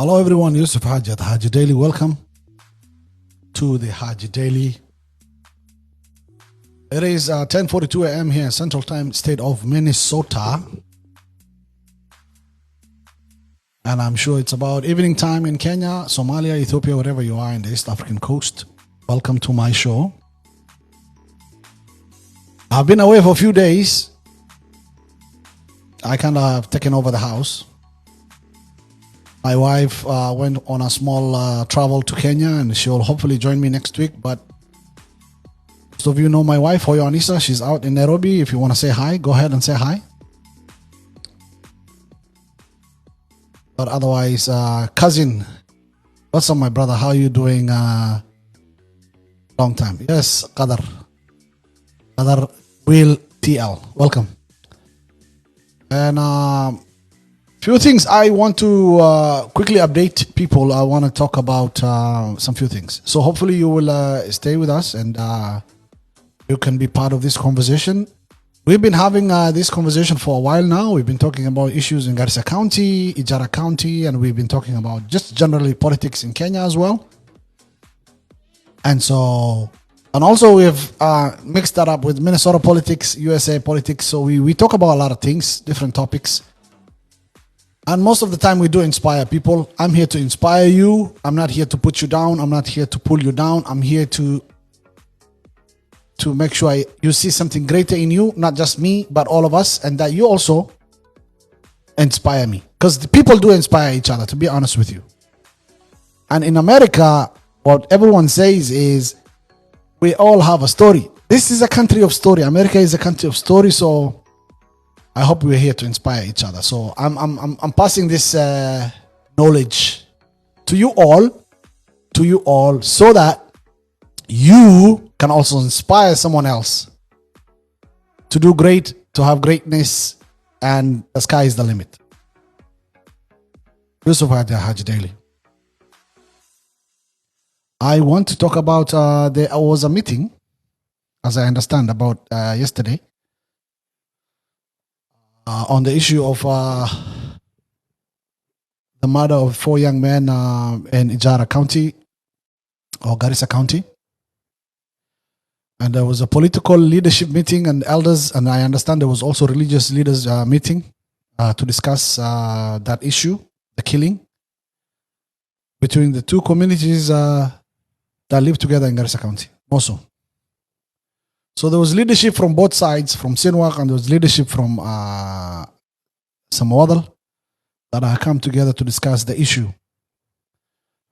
Hello everyone, Yusuf Haji at Haji Daily. Welcome to the Haji Daily. It is 10:42 a.m. here in Central Time, state of Minnesota. And I'm sure it's about evening time in Kenya, Somalia, Ethiopia, wherever you are in the East African coast. Welcome to my show. I've been away for a few days. I kind of have taken over the house. My wife went on a small travel to Kenya, and she'll hopefully join me next week. But most of you know my wife, Hoyo Anissa. She's out in Nairobi. If you want to say hi, go ahead and say hi. But otherwise, cousin, what's up, my brother? How are you doing? Long time. Yes, Qadar Will TL. Welcome. And few things I want to quickly update people. I want to talk about some few things. So hopefully you will stay with us and you can be part of this conversation. We've been having this conversation for a while now. We've been talking about issues in Garissa County, Ijara County, and we've been talking about just generally politics in Kenya as well. And also we've mixed that up with Minnesota politics, USA politics. So we talk about a lot of things, different topics. And most of the time we do inspire people. I'm here to inspire you. I'm not here to put you down. I'm not here to pull you down. I'm here to make sure you see something greater in you, not just me, but all of us, and that you also inspire me. Because the people do inspire each other, to be honest with you. And in America, what everyone says is we all have a story. This is a country of story. America is a country of story. So I hope we're here to inspire each other. So I'm passing this knowledge to you all, so that you can also inspire someone else to do great, to have greatness, and the sky is the limit. Yusuf Haji Daily. I want to talk about there was a meeting, as I understand, about yesterday. On the issue of the murder of 4 young men in Ijara County or Garissa County. And there was a political leadership meeting and elders, and I understand there was also religious leaders meeting to discuss that issue, the killing between the two communities that live together in Garissa County also. So there was leadership from both sides, from Sinwak, and there was leadership from Samoadal that have come together to discuss the issue.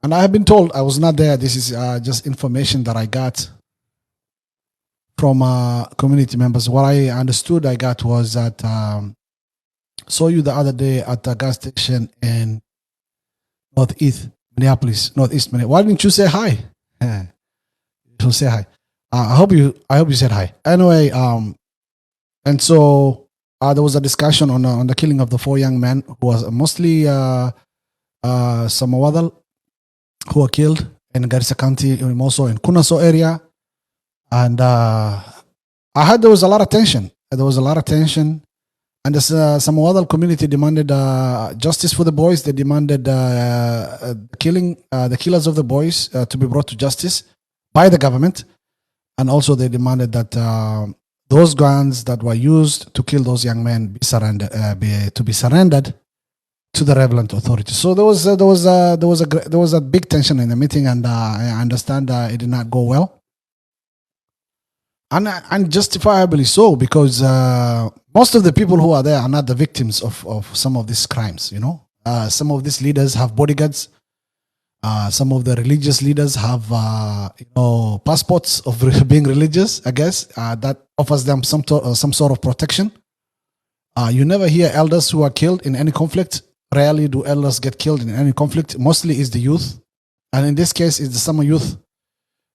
And I have been told, I was not there, this is just information that I got from community members. What I understood I got was that saw you the other day at the gas station in Northeast Minneapolis. Why didn't you say hi? You say hi. I hope you said hi. Anyway, and so there was a discussion on the killing of the 4 young men who was mostly Samoadal, who were killed in Garissa County, and also in Kunaso area. And I heard there was a lot of tension. And the Samoadal community demanded justice for the boys. They demanded the killers of the boys to be brought to justice by the government. And also they demanded that those guns that were used to kill those young men be surrendered to the relevant authorities. So there was a big tension in the meeting, and I understand it did not go well, and justifiably so, because most of the people who are there are not the victims of some of these crimes. Some of these leaders have bodyguards. Some of the religious leaders have, passports of being religious, I guess, that offers them some sort of protection. You never hear elders who are killed in any conflict. Rarely do elders get killed in any conflict. Mostly is the youth. And in this case, it's the summer youth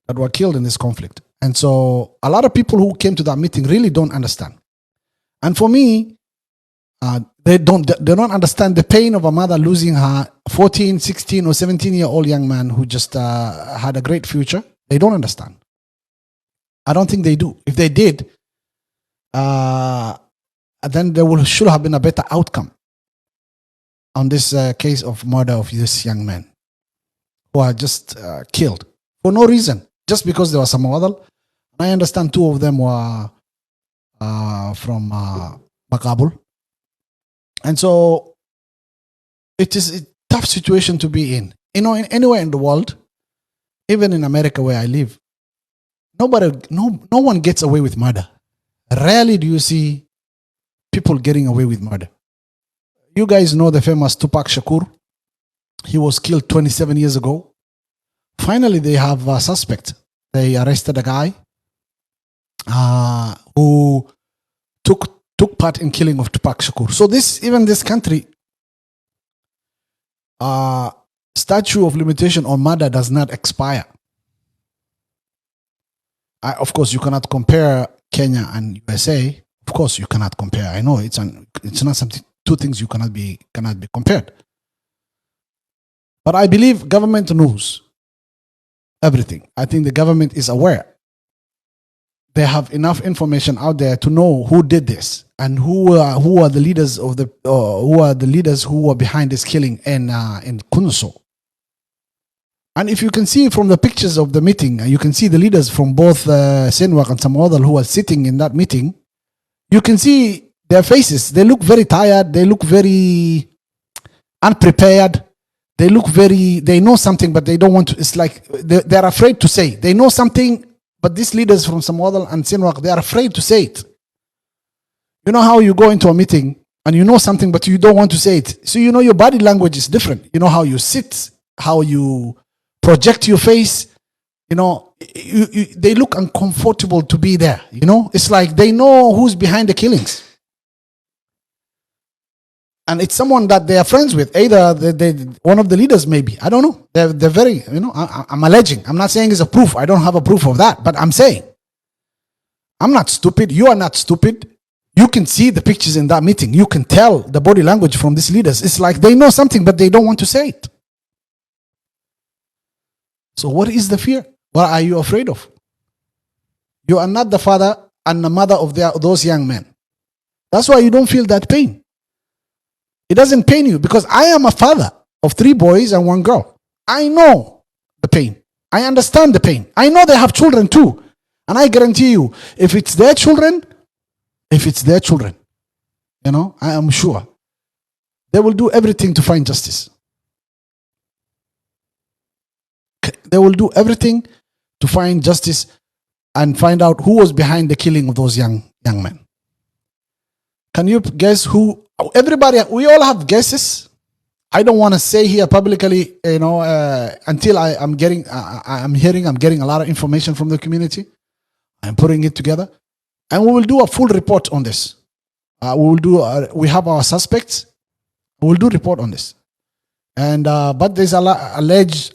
that were killed in this conflict. And so a lot of people who came to that meeting really don't understand. And for me, they don't understand the pain of a mother losing her 14, 16 or 17-year-old young man who just had a great future. They don't understand. I don't think they do. If they did, then there should have been a better outcome. on this case of murder of this young man who are just killed for no reason, just because there was some other. I understand two of them were from Makabul. And so it is a tough situation to be in. You know, anywhere in the world, even in America where I live, no one gets away with murder. Rarely do you see people getting away with murder. You guys know the famous Tupac Shakur. He was killed 27 years ago. Finally, they have a suspect. They arrested a guy who took part in killing of Tupac Shakur. So this country, statute of limitation on murder does not expire. Of course, you cannot compare Kenya and USA. Of course, you cannot compare. I know it's not something. Two things you cannot be compared. But I believe government knows everything. I think the government is aware. They have enough information out there to know who did this and who are the leaders of who were behind this killing in Kunso. And if you can see from the pictures of the meeting, you can see the leaders from both Senwak and Samoadal who are sitting in that meeting. You can see their faces. They look very tired. They look very unprepared. They know something, but they don't want to. It's like they're afraid to say. They know something, but these leaders from Samoadal and Senwak, they are afraid to say it. You know how you go into a meeting and you know something, but you don't want to say it. So you know your body language is different. You know how you sit, how you project your face. You know, they look uncomfortable to be there. You know, it's like they know who's behind the killings. And it's someone that they are friends with, either one of the leaders maybe. I don't know. They're very, you know, I'm alleging. I'm not saying it's a proof. I don't have a proof of that. But I'm saying, I'm not stupid. You are not stupid. You can see the pictures in that meeting. You can tell the body language from these leaders. It's like they know something, but they don't want to say it. So what is the fear? What are you afraid of? You are not the father and the mother of those young men. That's why you don't feel that pain. It doesn't pain you because I am a father of 3 boys and 1 girl. I know the pain. I understand the pain. I know they have children too. And I guarantee you, if it's their children, you know, I am sure they will do everything to find justice. They will do everything to find justice and find out who was behind the killing of those young men. Can you guess who? Everybody, we all have guesses. I don't want to say here publicly, you know, until I'm getting a lot of information from the community. I'm putting it together, and we will do a full report on this. We have our suspects. We will do a report on this. And but there's a lot allege.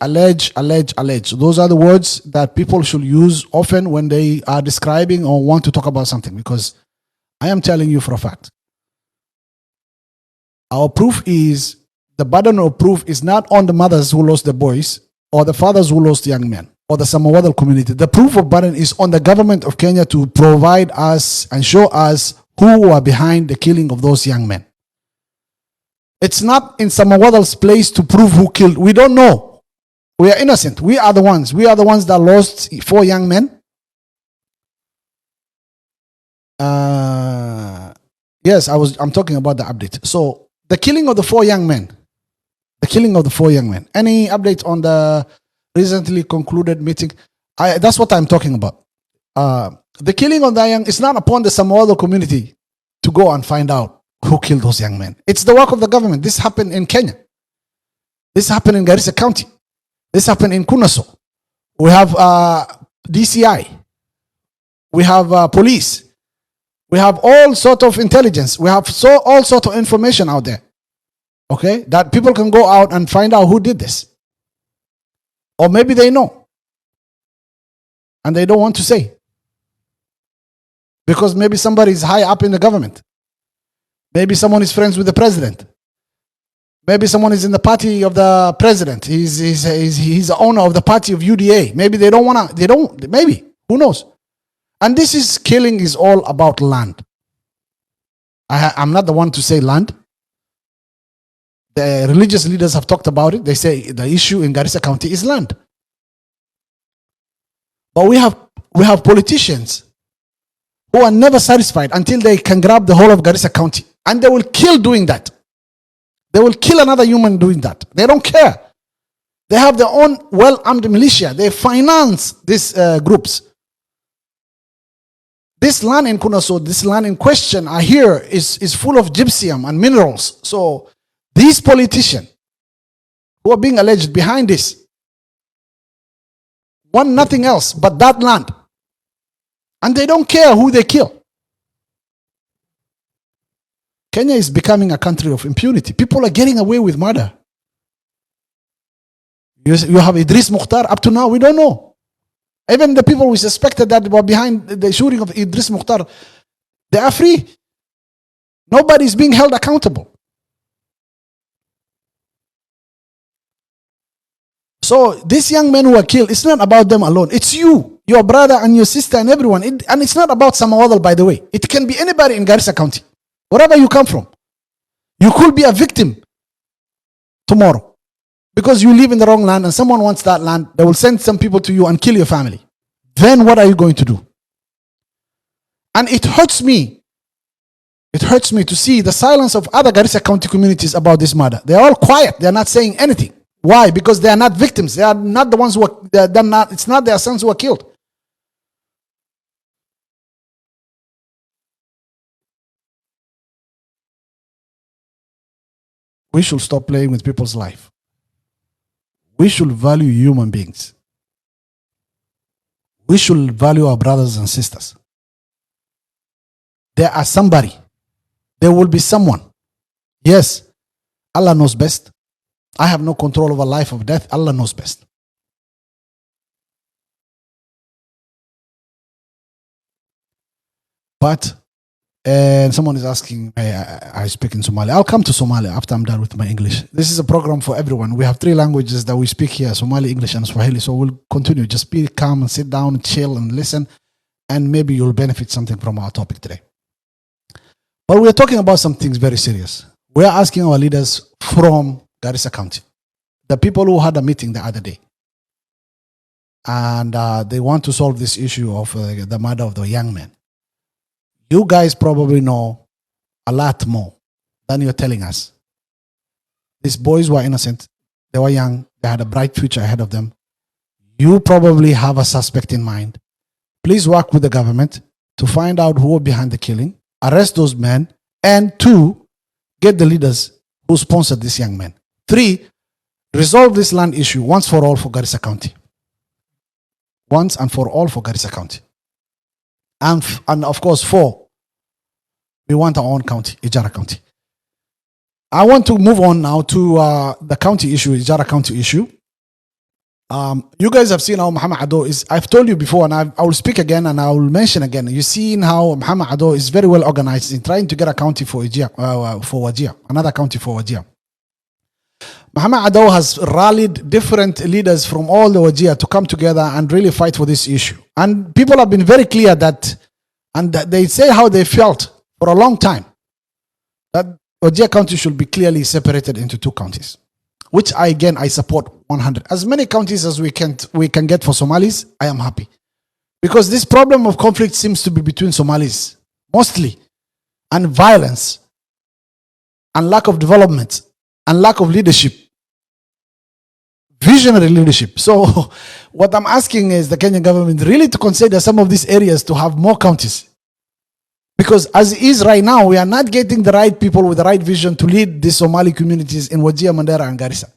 Those are the words that people should use often when they are describing or want to talk about something, because I am telling you for a fact. Our proof is, the burden of proof is not on the mothers who lost the boys or the fathers who lost young men or the Samoadal community. The proof of burden is on the government of Kenya to provide us and show us who are behind the killing of those young men. It's not in Samoadal's place to prove who killed. We don't know. We are innocent. We are the ones. We are the ones that lost 4 young men. Yes, I'm talking about the update. So the killing of the 4 young men. Any update on the recently concluded meeting? That's what I'm talking about. The killing of the young is not upon the Samoadal community to go and find out who killed those young men. It's the work of the government. This happened in Kenya. This happened in Garissa County. This happened in Kunaso. We have DCI. We have police. We have all sort of intelligence. We have all sort of information out there. Okay? That people can go out and find out who did this. Or maybe they know. And they don't want to say. Because maybe somebody is high up in the government. Maybe someone is friends with the president. Maybe someone is in the party of the president. He's the owner of the party of UDA. Maybe they don't want to, maybe. Who knows? And killing is all about land. I'm not the one to say land. The religious leaders have talked about it. They say the issue in Garissa County is land. But we have politicians who are never satisfied until they can grab the whole of Garissa County. And they will kill doing that. They will kill another human doing that. They don't care. They have their own well-armed militia. They finance these groups. This land in Kunaso, this land in question, I hear, is full of gypsum and minerals. So these politicians who are being alleged behind this want nothing else but that land. And they don't care who they kill. Kenya is becoming a country of impunity. People are getting away with murder. You have Idris Mukhtar. Up to now, we don't know. Even the people we suspected that were behind the shooting of Idris Mukhtar, they are free. Nobody is being held accountable. So these young men who are killed, it's not about them alone. It's you, your brother and your sister and everyone. And it's not about Samawadal, by the way. It can be anybody in Garissa County. Wherever you come from. You could be a victim tomorrow. Because you live in the wrong land and someone wants that land, they will send some people to you and kill your family. Then what are you going to do? And it hurts me. It hurts me to see the silence of other Garissa County communities about this matter. They're all quiet. They're not saying anything. Why? Because they are not victims. They are not the ones who are, it's not their sons who are killed. We should stop playing with people's life. We should value human beings. We should value our brothers and sisters. There are somebody. There will be someone. Yes, Allah knows best. I have no control over life or death. Allah knows best. But and someone is asking, I speak in Somali. I'll come to Somali after I'm done with my English. This is a program for everyone. We have 3 languages that we speak here, Somali, English, and Swahili. So we'll continue. Just be calm and sit down and chill and listen. And maybe you'll benefit something from our topic today. But we're talking about some things very serious. We're asking our leaders from Garissa County, the people who had a meeting the other day. And they want to solve this issue of the murder of the young man. You guys probably know a lot more than you're telling us. These boys were innocent. They were young. They had a bright future ahead of them. You probably have a suspect in mind. Please work with the government to find out who are behind the killing, arrest those men, and 2, get the leaders who sponsored this young man. 3, resolve this land issue once for all for Garissa County. Once and for all for Garissa County. And of course, 4, we want our own county, Ijara County. I want to move on now to the county issue, Ijara County issue. You guys have seen how Muhammad Ado is, I've told you before, and I will speak again and I will mention again. You've seen how Muhammad Ado is very well organized in trying to get a county for Wajir, another county for Wajir. Muhammad Ado has rallied different leaders from all the Wajir to come together and really fight for this issue. And people have been very clear that, and they say how they felt for a long time, that Wajir County should be clearly separated into 2 counties, which I support 100. As many counties as we can get for Somalis, I am happy. Because this problem of conflict seems to be between Somalis, mostly, and violence, and lack of development, and lack of leadership, visionary leadership. So what I'm asking is the Kenyan government really to consider some of these areas to have more counties. Because as it is right now, we are not getting the right people with the right vision to lead the Somali communities in Wajir, Mandera, and Garissa.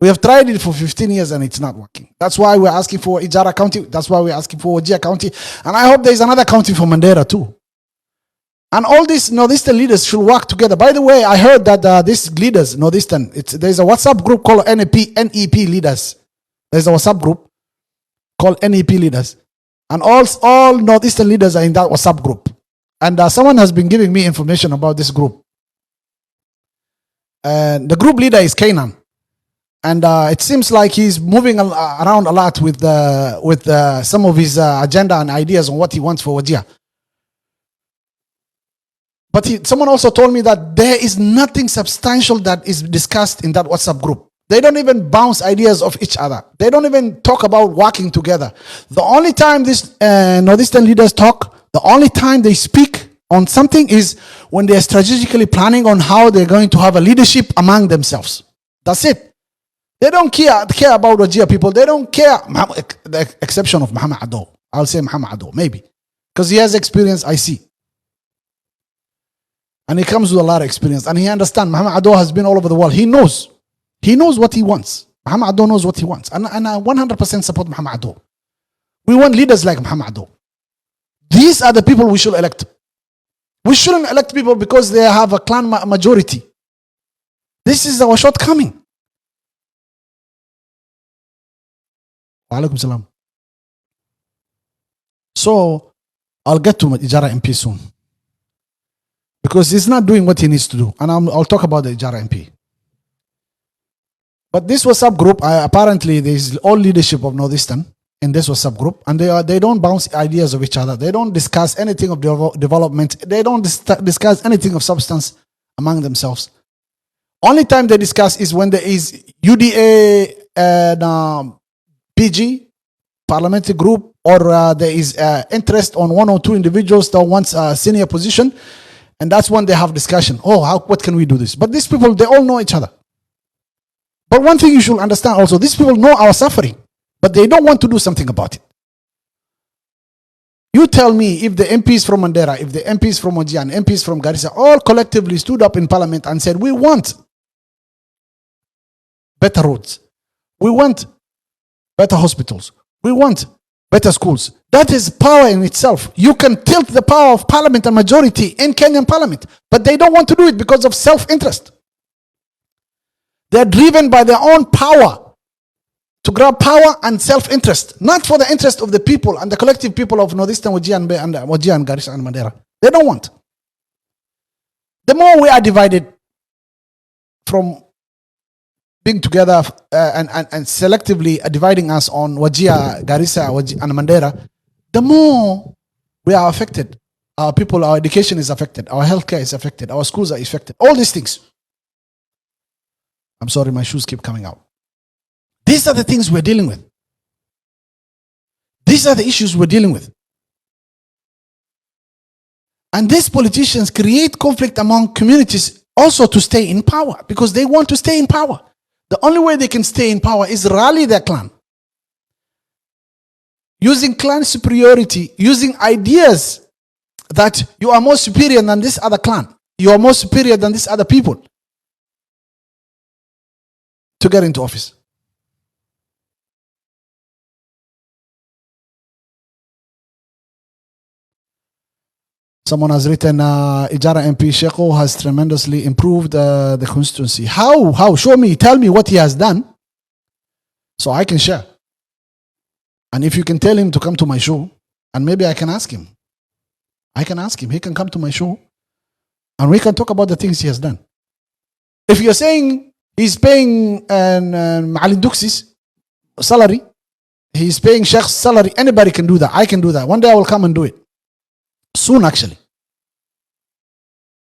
We have tried it for 15 years and it's not working. That's why we're asking for Ijara County. That's why we're asking for Wajir County. And I hope there's another county for Mandera too. And all these Northeastern leaders should work together. By the way, I heard that these leaders, Northeastern, there's a WhatsApp group called NEP Leaders. There's a WhatsApp group called NEP Leaders. And all Northeastern leaders are in that WhatsApp group. And someone has been giving me information about this group. And the group leader is Canaan. And it seems like he's moving around a lot with some of his agenda and ideas on what he wants for Wajir. But someone also told me that there is nothing substantial that is discussed in that WhatsApp group. They don't even bounce ideas of each other. They don't even talk about working together. The only time these Northeastern leaders talk, the only time they speak on something is when they are strategically planning on how they're going to have a leadership among themselves. That's it. They don't care about Wajir people. They don't care, the exception of Muhammad Ado. I'll say Muhammad Ado, maybe. Because he has experience, I see. And he comes with a lot of experience. And he understands. Muhammad Ado has been all over the world. He knows. He knows what he wants. Muhammad Ado knows what he wants. And I 100% support Muhammad Ado. We want leaders like Muhammad Ado. These are the people we should elect. We shouldn't elect people because they have a clan majority. This is our shortcoming. Wa alaikum salam. So, I'll get to Ijara MP soon. Because he's not doing what he needs to do. And I'll talk about the Ijara MP. But this WhatsApp group, apparently there is all leadership of Northeastern in this WhatsApp group. And they don't bounce ideas of each other. They don't discuss anything of development. They don't discuss anything of substance among themselves. Only time they discuss is when there is UDA and PG, parliamentary group, or there is interest on one or two individuals that wants a senior position. And that's when they have discussion. Oh, what can we do this? But these people, they all know each other. But one thing you should understand also, these people know our suffering, but they don't want to do something about it. You tell me if the MPs from Mandera, if the MPs from Ojian, MPs from Garissa, all collectively stood up in parliament and said, we want better roads. We want better hospitals. We want better schools. That is power in itself. You can tilt the power of parliament and majority in Kenyan parliament, but they don't want to do it because of self-interest. They're driven by their own power to grab power and self-interest, not for the interest of the people and the collective people of Northeastern Wajir and Garissa and Mandera. They don't want. The more we are divided from being together and selectively dividing us on Wajir, Garissa, and Mandera, the more we are affected. Our people, our education is affected. Our healthcare is affected. Our schools are affected. All these things. I'm sorry, my shoes keep coming out. These are the things we're dealing with. These are the issues we're dealing with. And these politicians create conflict among communities also to stay in power because they want to stay in power. The only way they can stay in power is rally their clan. Using clan superiority, using ideas that you are more superior than this other clan. You are more superior than these other people. To get into office. Someone has written, Ijara MP Sheko has tremendously improved the constituency. How? Show me, tell me what he has done so I can share. And if you can tell him to come to my show, and maybe I can ask him. He can come to my show and we can talk about the things he has done. If you're saying he's paying Ma'alin Duxis salary, he's paying Sheikh's salary, anybody can do that. I can do that. One day I will come and do it. Soon, actually.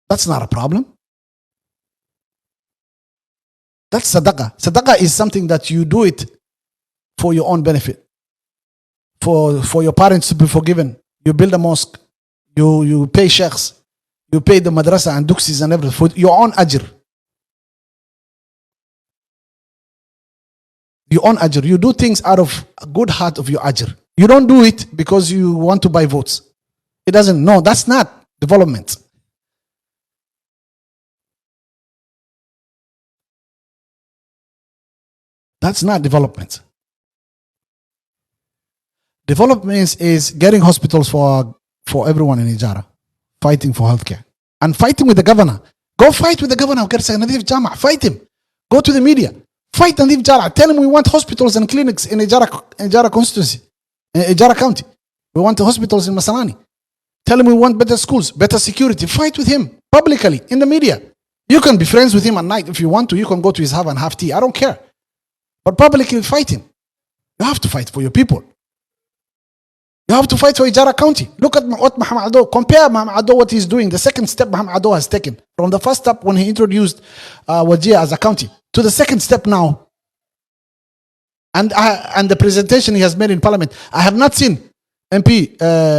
That's not a problem. That's sadaqah. Sadaqah is something that you do it for your own benefit. For your parents to be forgiven. You build a mosque. You pay sheikhs. You pay the madrasa and duxis and everything for your own ajr. Your own ajr. You do things out of a good heart of your ajr. You don't do it because you want to buy votes. It doesn't. No, that's not development. That's not development. Development is getting hospitals for everyone in Ijara, fighting for healthcare, and fighting with the governor. Go fight with the governor of Garissa Nadif Jama. Fight him. Go to the media. Fight Nadif Jara. Tell him we want hospitals and clinics in Ijara constituency, in Ijara County. We want the hospitals in Masalani. Tell him we want better schools, better security. Fight with him publicly in the media. You can be friends with him at night if you want to. You can go to his house and have tea. I don't care. But publicly fight him. You have to fight for your people. You have to fight for Ijara County. Look at what Muhammad Ado, compare Muhammad Ado, what he's doing. The second step Muhammad Ado has taken. From the first step when he introduced Wajir as a county, to the second step now. And the presentation he has made in parliament. I have not seen MP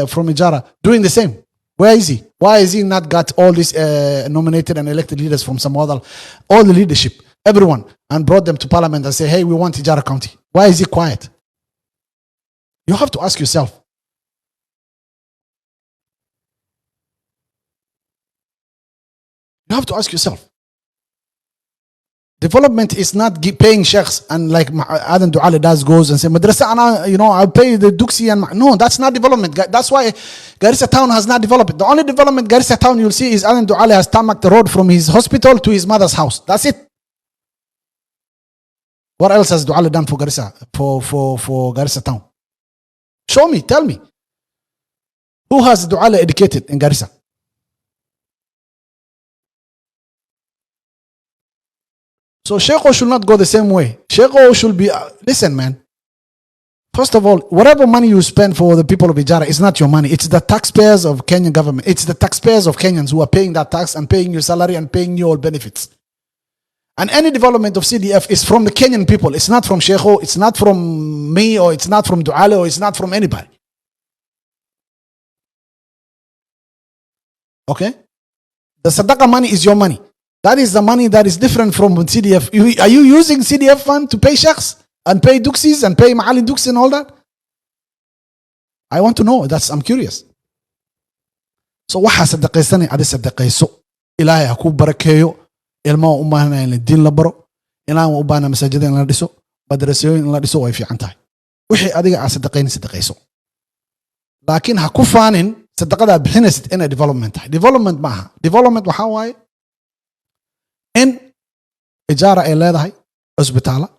from Ijara doing the same. Where is he? Why has he not got all these nominated and elected leaders from some other, all the leadership, everyone, and brought them to parliament and say, hey, we want Ijara County. Why is he quiet? You have to ask yourself. You have to ask yourself. Development is not paying sheikhs and like Adam Duale does goes and say, Madrasa, I'll pay the Duxi and no, that's not development. That's why Garissa town has not developed. The only development Garissa town you'll see is Adam Duale has tarmacked the road from his hospital to his mother's house. That's it. What else has Duale done for Garissa, for Garissa town? Show me, tell me. Who has Duale educated in Garissa? So Sheikho should not go the same way. Sheikho should be, listen man. First of all, whatever money you spend for the people of Ijara, it's not your money. It's the taxpayers of Kenyan government. It's the taxpayers of Kenyans who are paying that tax and paying your salary and paying you all benefits. And any development of CDF is from the Kenyan people. It's not from Sheikho, it's not from me, or it's not from Duale, or it's not from anybody. Okay? The Sadaqa money is your money. That is the money that is different from CDF. Are you using CDF fund to pay sheikhs and pay duxis and pay Ma'alin Duxi and all that? I want to know. I'm curious. So waxa sadaqaysani adi sadaqayso. Ilaahay ha ku barakeeyo. Ilmaha u baahnaa in diin la baro. Ilaahay u baahnaa masaajida in la dhiso. Madrasooyin in la dhiso way fiican tahay. Wixii adiga aad sadaqayso. Laakiin ha ku faanin sadaqada bixinaysid in development tahay. Development maaha. Development waxa waaye in Ijara ay leedahay hospitala,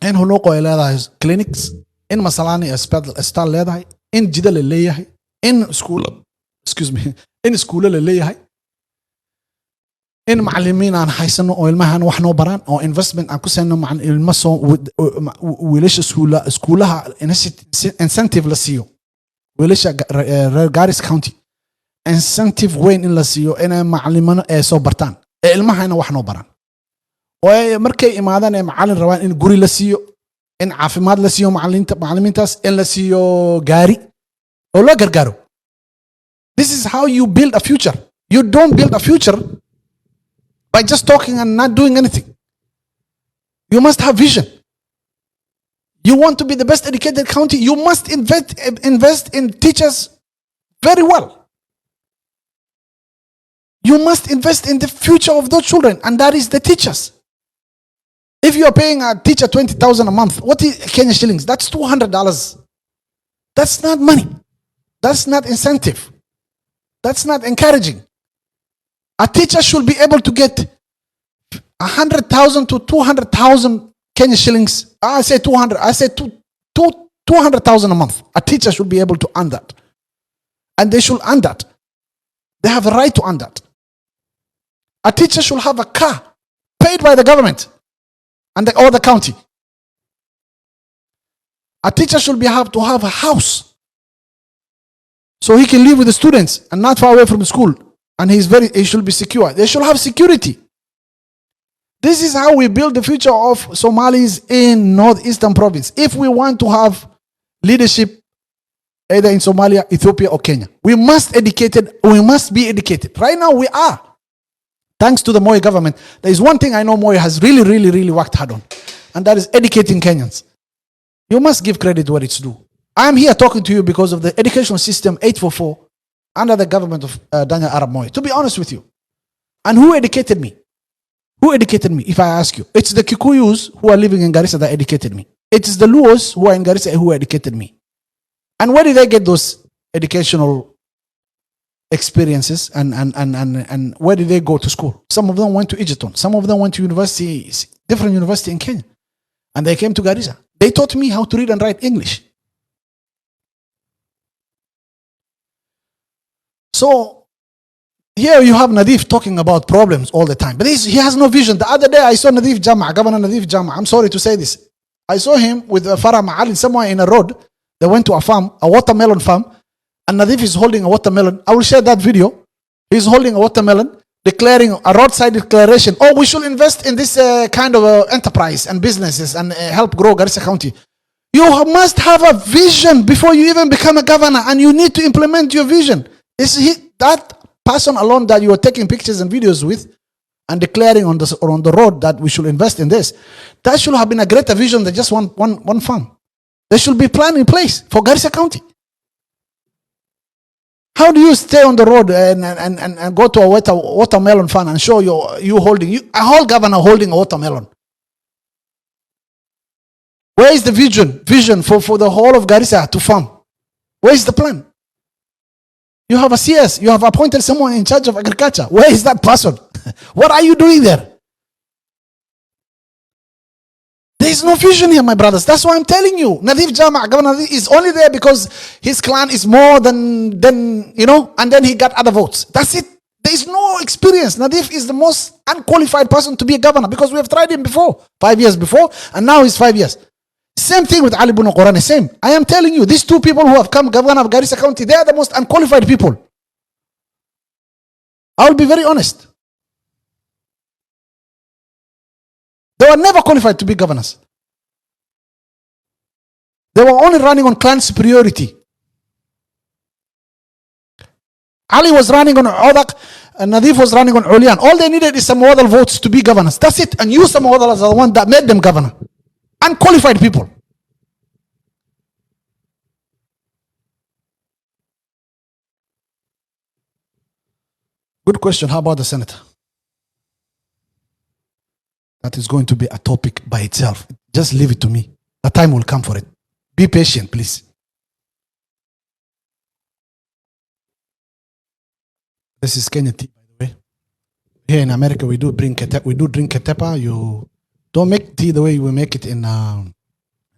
in Huluqo ay leedahay clinics, in Masalani hospital leedahay, in Jida la leeyahay, in school, in school la leeyahay, in macallimiin aan haysano oo ilmahan wax noo baraan oo investment aan ku sameeyno macaan ilma soo wiilasha schoolaha incentive la siiyo. Wiilasha Garissa County incentive weyn in la siiyo inay macallimano ay soo bartaan. ilmahayna wax noo baran oo markay imaadaan ay macallin rabaan in guri la siiyo, in caafimaad la siiyo macallimiintaas, in la siiyo gaari oo la gargaaro. This is how you build a future. You don't build a future by just talking and not doing anything. You must have vision. You want to be the best educated county, you must invest in teachers very well. You must invest in the future of those children, and that is the teachers. If you are paying a teacher 20,000 a month, what is Kenya shillings? That's $200. That's not money. That's not incentive. That's not encouraging. A teacher should be able to get 100,000 to 200,000 Kenya shillings. I say 200. I say 200,000 a month. A teacher should be able to earn that, and they should earn that. They have a right to earn that. A teacher should have a car paid by the government or the county. A teacher should have to have a house so he can live with the students and not far away from the school. And he should be secure. They should have security. This is how we build the future of Somalis in northeastern province. If we want to have leadership either in Somalia, Ethiopia, or Kenya, we must be educated. Right now we are. Thanks to the Moi government. There is one thing I know Moi has really worked hard on, and that is educating Kenyans. You must give credit where it's due. I am here talking to you because of the educational system 844 under the government of Daniel Arap Moi, to be honest with you. And who educated me? Who educated me, if I ask you? It's the Kikuyus who are living in Garissa that educated me. It is the Luos who are in Garissa who educated me. And where did they get those educational experiences and where did they go to school? Some of them went to Egerton. Some of them went to different university in Kenya. And they came to Garissa. They taught me how to read and write English. So here you have Nadif talking about problems all the time. But he has no vision. The other day I saw Nadif Jama, Governor Nadif Jama. I'm sorry to say this. I saw him with Farah Ma'alin somewhere in a road. They went to a farm, a watermelon farm, and Nadif is holding a watermelon. I will share that video. He's holding a watermelon, declaring a roadside declaration. Oh, we should invest in this kind of enterprise and businesses and help grow Garissa County. You must have a vision before you even become a governor, and you need to implement your vision. That person alone that you are taking pictures and videos with and declaring on the road that we should invest in this, that should have been a greater vision than just one farm. There should be a plan in place for Garissa County. How do you stay on the road and go to a watermelon farm and show you holding a whole governor holding a watermelon? Where is the vision for the whole of Garissa to farm? Where is the plan? You have a CS. You have appointed someone in charge of agriculture. Where is that person? What are you doing there? There is no vision here, my brothers. That's why I'm telling you. Nadif Jama, Governor Nadif, is only there because his clan is more than and then he got other votes. That's it. There is no experience. Nadif is the most unqualified person to be a governor because we have tried him before, 5 years before, and now he's 5 years. Same thing with Ali Bunu Qurani, same. I am telling you, these two people who have come governor of Garissa County, they are the most unqualified people. I will be very honest. They were never qualified to be governors. They were only running on clan superiority. Ali was running on Odak, and Nadif was running on Ulian. All they needed is some other votes to be governors. That's it. And you, some others, are the one that made them governor. Unqualified people. Good question. How about the Senate? That is going to be a topic by itself. Just leave it to me. The time will come for it. Be patient, please. This is Kenya tea, by the way. Here in America, we do drink ketepa. You don't make tea the way we make it in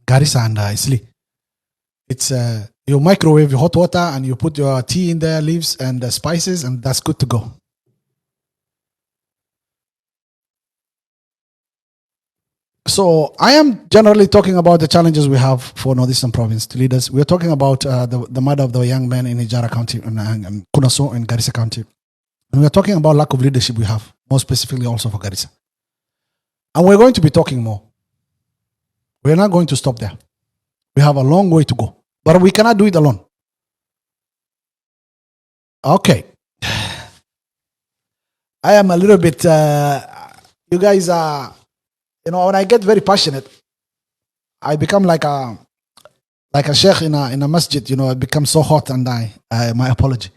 Garissa and Isli. It's you microwave your hot water and you put your tea in there, leaves and spices, and that's good to go. So I am generally talking about the challenges we have for Northeastern Province leaders. We are talking about the murder of the young man in Ijara County and Kunaso in Garissa County. And we are talking about lack of leadership we have, more specifically also for Garissa. And we're going to be talking more. We're not going to stop there. We have a long way to go. But we cannot do it alone. Okay. I am a little bit, you guys are, when I get very passionate, I become like a sheikh in a masjid, I become so hot, and my apology.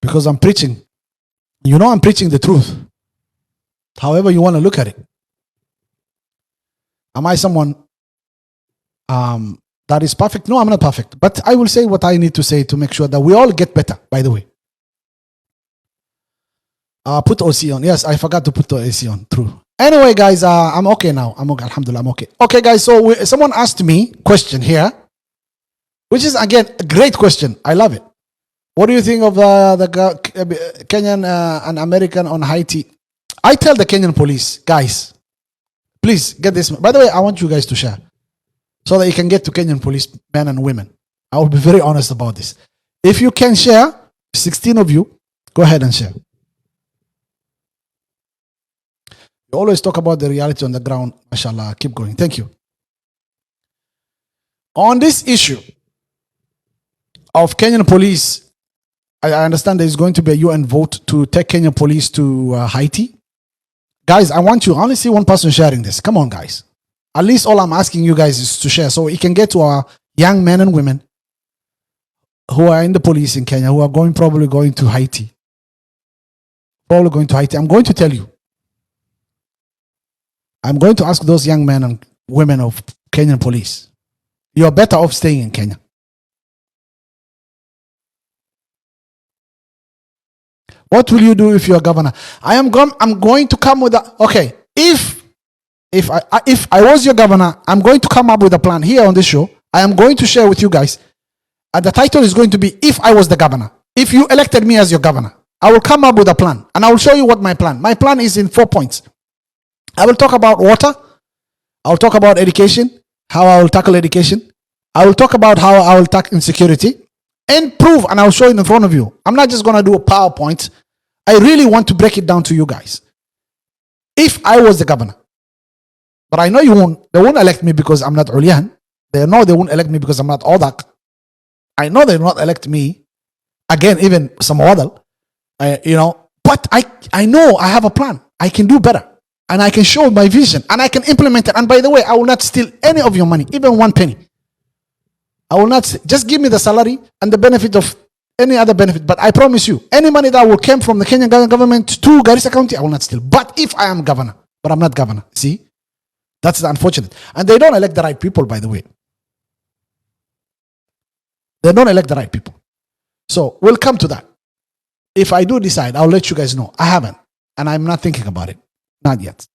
Because I'm preaching. I'm preaching the truth. However you want to look at it. Am I someone that is perfect? No, I'm not perfect. But I will say what I need to say to make sure that we all get better, by the way. Put OC on. Yes, I forgot to put the AC on. True. Anyway, guys, I'm okay now. I'm okay. Alhamdulillah, I'm okay. Okay, guys, so someone asked me a question here, which is, again, a great question. I love it. What do you think of the Kenyan and American on Haiti? I tell the Kenyan police, guys, please get this. By the way, I want you guys to share so that you can get to Kenyan police, men and women. I will be very honest about this. If you can share, 16 of you, go ahead and share. You always talk about the reality on the ground. MashaAllah, keep going. Thank you. On this issue of Kenyan police, I understand there is going to be a UN vote to take Kenyan police to Haiti. Guys, I only see one person sharing this. Come on, guys. At least all I'm asking you guys is to share so we can get to our young men and women who are in the police in Kenya, who are probably going to Haiti. Probably going to Haiti. I'm going to tell you. I'm going to ask those young men and women of Kenyan police. You're better off staying in Kenya. What will you do if you're governor? I'm going to come with okay. If I was your governor, I'm going to come up with a plan here on this show. I am going to share with you guys. And the title is going to be, If I Was the Governor. If you elected me as your governor, I will come up with a plan. And I will show you what my plan. My plan is in 4 points. I will talk about water. I will talk about education, how I will tackle education. I will talk about how I will tackle insecurity and prove, and I'll show it in front of you. I'm not just going to do a PowerPoint. I really want to break it down to you guys. If I was the governor, but I know they won't elect me because I'm not Ulian. They know they won't elect me because I'm not Odak. I know they will not elect me again, even some other, but I know I have a plan. I can do better, and I can show my vision, and I can implement it. And by the way, I will not steal any of your money, even 1 penny. I will not. Just give me the salary and the benefit of any other benefit. But I promise you, any money that will come from the Kenyan government to Garissa County, I will not steal. But if I am governor, but I'm not governor, see, that's the unfortunate. And they don't elect the right people, by the way. They don't elect the right people. So we'll come to that. If I do decide, I'll let you guys know. I haven't, and I'm not thinking about it, not yet.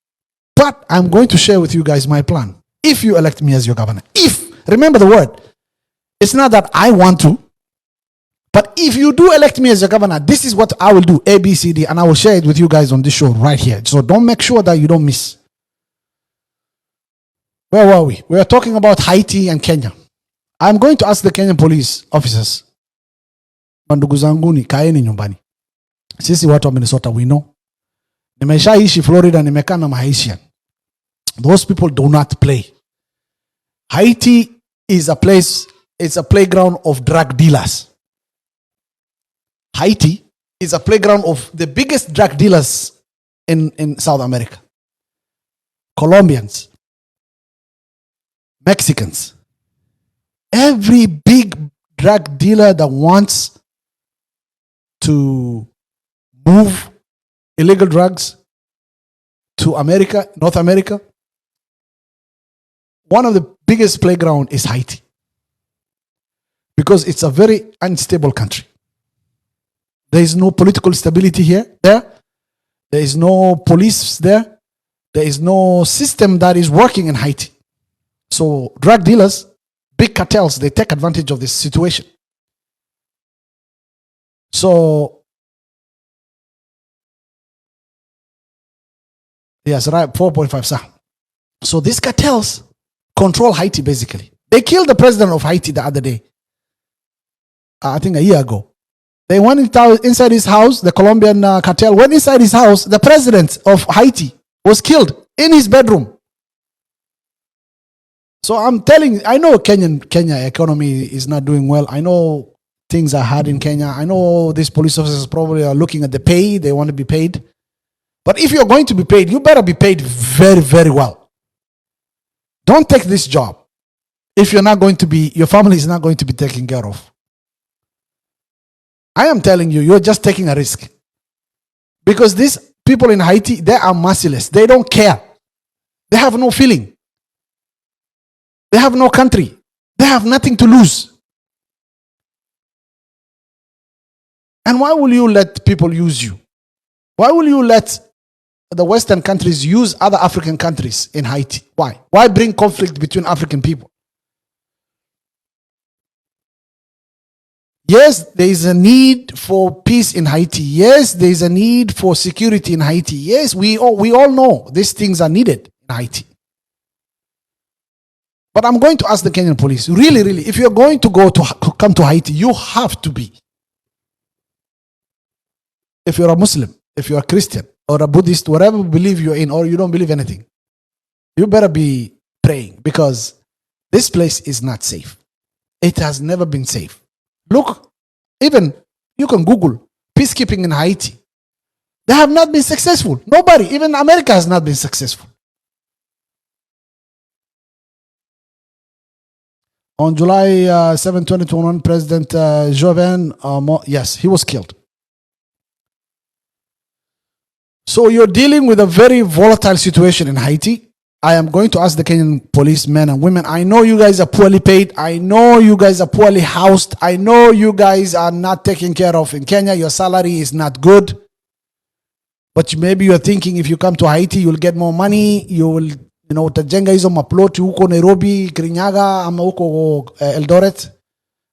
But I'm going to share with you guys my plan. If you elect me as your governor, remember the word. It's not that I want to, but if you do elect me as your governor, this is what I will do, A, B, C, D, and I will share it with you guys on this show right here. So don't make sure that you don't miss. Where were we? We are talking about Haiti and Kenya. I'm going to ask the Kenyan police officers, bandugu zanguni, kaeni nyumbani. Sisi watu wa Minnesota, we know. Nimeshaishi Florida, nimekaa na Mahaitian. Those people do not play. Haiti is a place, it's a playground of drug dealers. Haiti is a playground of the biggest drug dealers in South America. Colombians, Mexicans, every big drug dealer that wants to move illegal drugs to America, North America, one of the biggest playground is Haiti. Because it's a very unstable country. There is no political stability there. There is no police there. There is no system that is working in Haiti. So drug dealers, big cartels, they take advantage of this situation. So, yes, right, 4.5, sir. So these cartels control Haiti basically. They killed the president of Haiti the other day. I think a year ago. They went inside his house, the Colombian cartel went inside his house. The president of Haiti was killed in his bedroom. So I'm telling you, I know Kenya economy is not doing well. I know things are hard in Kenya. I know these police officers probably are looking at the pay. They want to be paid. But if you're going to be paid, you better be paid very, very well. Don't take this job if you're not going to be, your family is not going to be taken care of. I am telling you, you're just taking a risk. Because these people in Haiti, they are merciless. They don't care. They have no feeling. They have no country. They have nothing to lose. And why will you let people use you? Why will you let the Western countries use other African countries in Haiti? Why? Why bring conflict between African people? Yes, there is a need for peace in Haiti. Yes, there is a need for security in Haiti. Yes, we all know these things are needed in Haiti. But I'm going to ask the Kenyan police, really, if you're going to come to Haiti, you have to be. If you're a Muslim, if you're a Christian, or a Buddhist, whatever belief you're in, or you don't believe anything, you better be praying, because this place is not safe. It has never been safe. Look, even you can Google peacekeeping in Haiti. They have not been successful. Nobody, even America, has not been successful. On July 7, 2021, President Joven, yes, he was killed. So you're dealing with a very volatile situation in Haiti. I am going to ask the Kenyan policemen and women. I know you guys are poorly paid. I know you guys are poorly housed. I know you guys are not taken care of in Kenya. Your salary is not good. But maybe you're thinking if you come to Haiti, you'll get more money. You will, utajenga hizo maploti huko Nairobi, Kirinyaga, ama huko Eldoret.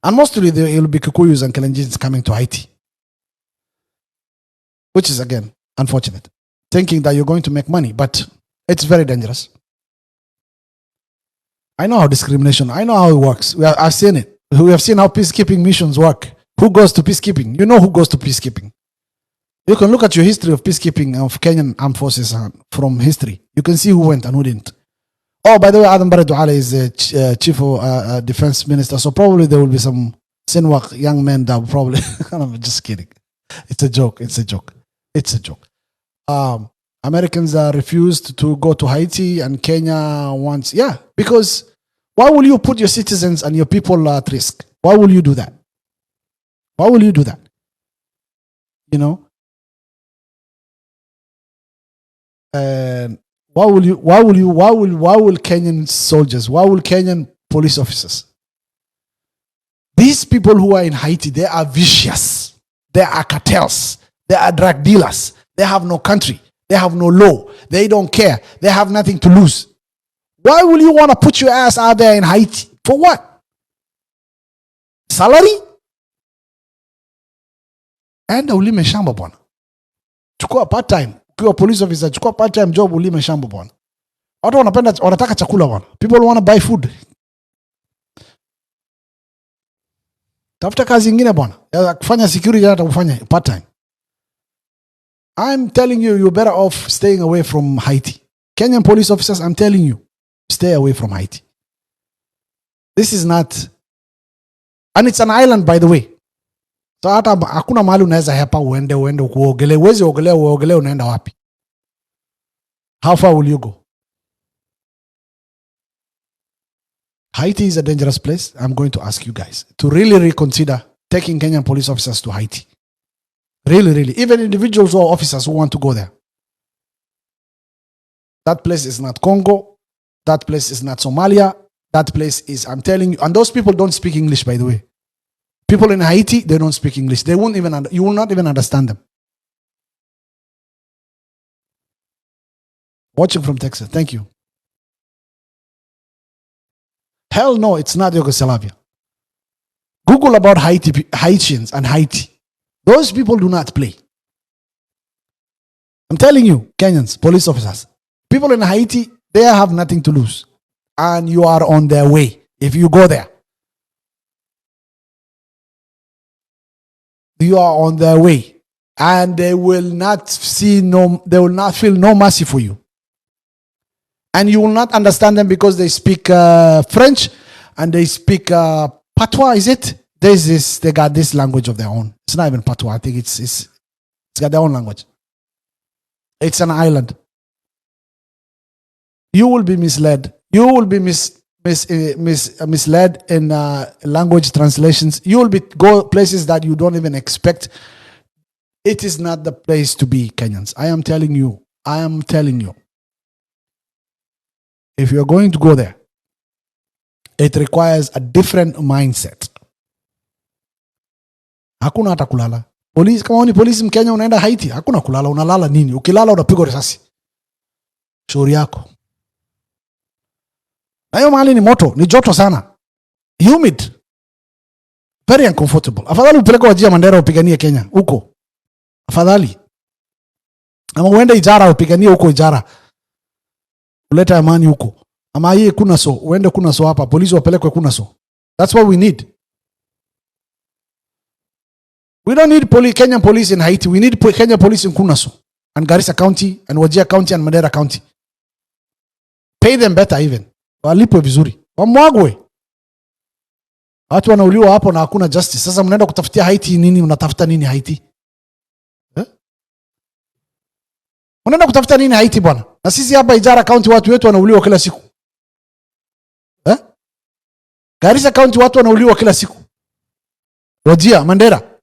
And mostly there will be Kikuyus and Kalenjins coming to Haiti. Which is, again, unfortunate. Thinking that you're going to make money, but it's very dangerous. I know how discrimination, I know how it works. I've seen it. We have seen how peacekeeping missions work. Who goes to peacekeeping? You know who goes to peacekeeping. You can look at your history of peacekeeping of Kenyan armed forces from history. You can see who went and who didn't. Oh, by the way, Adam Barre Duale is the chief of defense minister. So probably there will be some Sinwak young men that will probably, I'm just kidding. It's a joke. It's a joke. It's a joke. Americans refused to go to Haiti and Kenya wants, yeah, because why will you put your citizens and your people at risk? Why will you do that? Why will you do that? You know? And why will Kenyan soldiers, why will Kenyan police officers? These people who are in Haiti, they are vicious. They are cartels. They are drug dealers. They have no country. They have no law. They don't care. They have nothing to lose. Why will you want to put your ass out there in Haiti? For what? Salary? And ulime shamba bwana. Chukua part time. Ukiwa police officer, chukua part time job ulime shamba bwana. Watu wanataka chakula bwana. People want to buy food. Tafuta kazi nyingine bwana. Kufanya security hata kufanya part time. I'm telling you, you're better off staying away from Haiti. Kenyan police officers, I'm telling you, stay away from Haiti. This is not, and it's an island, by the way. So hata hakuna mahali unaweza hepa uende kuogele. Uwezi uogele unaenda wapi? How far will you go? Haiti is a dangerous place. I'm going to ask you guys to really reconsider taking Kenyan police officers to Haiti. Really, really. Even individuals or officers who want to go there. That place is not Congo. That place is not Somalia. That place is, I'm telling you, and those people don't speak English, by the way. People in Haiti, they don't speak English. They won't even, you will not even understand them. Watching from Texas. Thank you. Hell no, it's not Yugoslavia. Google about Haitians and Haiti. Those people do not play. I'm telling you, Kenyans, police officers, people in Haiti, they have nothing to lose. And you are on their way if you go there. You are on their way. And they will not feel no mercy for you. And you will not understand them because they speak French and they speak patois, is it? They got this language of their own. It's not even patois. I think it's got their own language. It's an island. You will be misled. You will be misled in language translations. You will go places that you don't even expect. It is not the place to be, Kenyans. I am telling you. If you're going to go there, it requires a different mindset. Hakuna hata kulala. Polisi, kama ni polisi Mkenya unaenda Haiti, hakuna kulala. Unalala nini? Ukilala unapigwa risasi. Shauri yako. Na hiyo mahali ni moto, ni joto sana. Humid. Very uncomfortable. Afadhali upeleke Wajir Mandera upiganie Kenya huko. Afadhali. Ama uende Ijara upiganie huko Ijara. Uleta amani huko. Ama hii Kunaso, uende Kunaso hapa, polisi wapelekwe Kunaso. That's what we need. We don't need Kenyan police in Haiti. We need Kenyan police in Kunaso and Garissa County and Wajir County and Mandera County. Pay them better even. Walipwe vizuri. Wamwagwe. Watu wanauliwa hapo na hakuna justice. Sasa mnaenda kutafutia Haiti nini? Unatafuta nini Haiti? Unaenda kutafuta nini Haiti bwana? Na sisi hapa Ijara County watu wetu wanauliwa kila siku. Garissa County watu wanauliwa kila siku. Wajir, Mandera,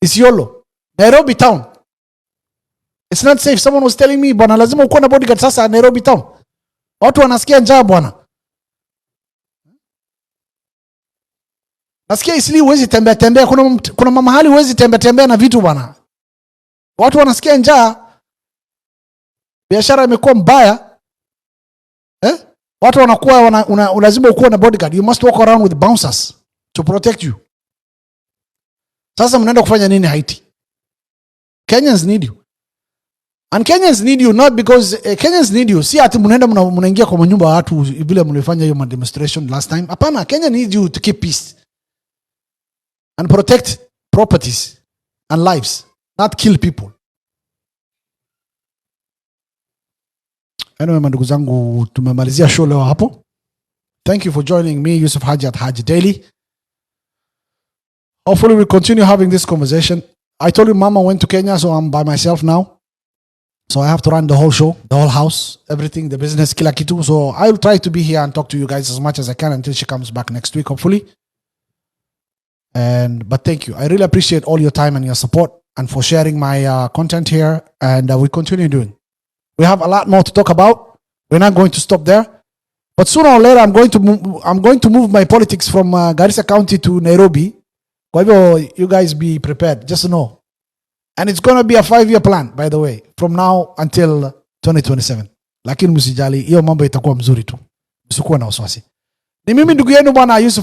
Isiolo, Nairobi town. It's not safe. Someone was telling me, bwana lazima uko na bodyguard sasa Nairobi town. Watu wanasikia njaa bwana. Nasikia Isli huwezi tembea. Kuna mahali huwezi tembea na vitu bwana. Watu wanasikia njaa. Biashara imekuwa mbaya. Watu wanakuwa lazima ukuwe na bodyguard. You must walk around with bouncers to protect you. Sasa mnaenda kufanya nini Haiti? Kenyans need you. And Kenyans need you, not because Kenyans need you. Si ati mnaenda mnaingia kwa manyumba ya watu vile mlifanya hiyo demonstration last time. Hapana, Kenya needs you to keep peace and protect properties and lives, not kill people. Anyway, mandugu zangu, tumemalizia show leo hapo. Thank you for joining me, Yusuf Haji at Haji Daily. Hopefully we'll continue having this conversation. I told you Mama went to Kenya, so I'm by myself now. So I have to run the whole show, the whole house, everything, the business, kila kitu. So I'll try to be here and talk to you guys as much as I can until she comes back next week, hopefully. But thank you. I really appreciate all your time and your support and for sharing my content here. And we continue doing. We have a lot more to talk about. We're not going to stop there. But sooner or later, I'm going to move my politics from Garissa County to Nairobi. You guys be prepared, just to know. And it's going to be a 5-year plan, by the way, from now until 2027. Lakini msijali, hiyo mambo itakuwa mzuri tu. Msikuwa na wasiwasi. Ni mimi ndugu yenu bwana Yusuf